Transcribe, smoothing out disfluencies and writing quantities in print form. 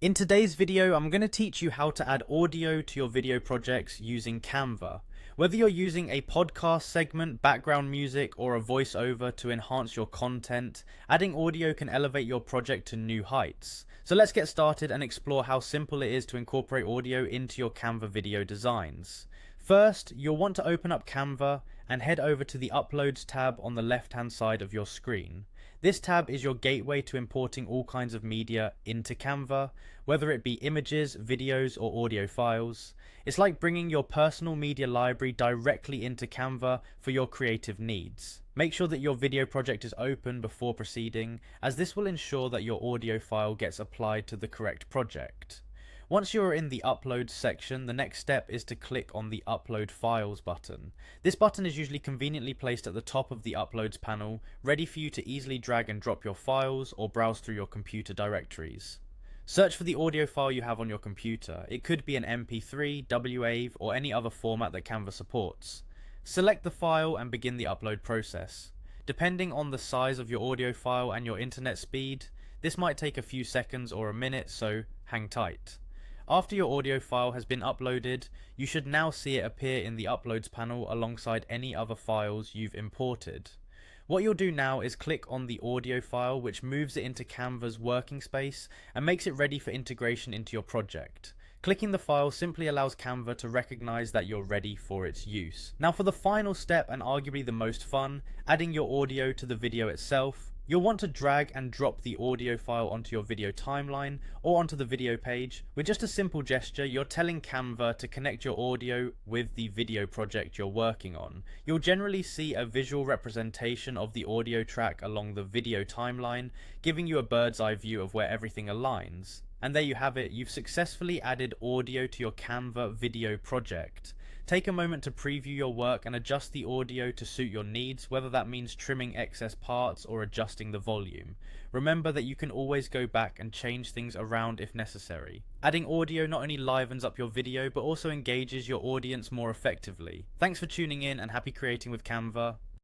In today's video, I'm going to teach you how to add audio to your video projects using Canva. Whether you're using a podcast segment, background music, or a voiceover to enhance your content, adding audio can elevate your project to new heights. So let's get started and explore how simple it is to incorporate audio into your Canva video designs. First, you'll want to open up Canva and head over to the Uploads tab on the left-hand side of your screen. This tab is your gateway to importing all kinds of media into Canva, whether it be images, videos, or audio files. It's like bringing your personal media library directly into Canva for your creative needs. Make sure that your video project is open before proceeding, as this will ensure that your audio file gets applied to the correct project. Once you're in the Uploads section, the next step is to click on the Upload Files button. This button is usually conveniently placed at the top of the Uploads panel, ready for you to easily drag and drop your files or browse through your computer directories. Search for the audio file you have on your computer. It could be an MP3, WAV, or any other format that Canva supports. Select the file and begin the upload process. Depending on the size of your audio file and your internet speed, this might take a few seconds or a minute, so hang tight. After your audio file has been uploaded, you should now see it appear in the Uploads panel alongside any other files you've imported. What you'll do now is click on the audio file, which moves it into Canva's working space and makes it ready for integration into your project. Clicking the file simply allows Canva to recognize that you're ready for its use. Now for the final step, and arguably the most fun, adding your audio to the video itself. You'll want to drag and drop the audio file onto your video timeline or onto the video page. With just a simple gesture, you're telling Canva to connect your audio with the video project you're working on. You'll generally see a visual representation of the audio track along the video timeline, giving you a bird's eye view of where everything aligns. And there you have it, you've successfully added audio to your Canva video project. Take a moment to preview your work and adjust the audio to suit your needs, whether that means trimming excess parts or adjusting the volume. Remember that you can always go back and change things around if necessary. Adding audio not only livens up your video, but also engages your audience more effectively. Thanks for tuning in and happy creating with Canva.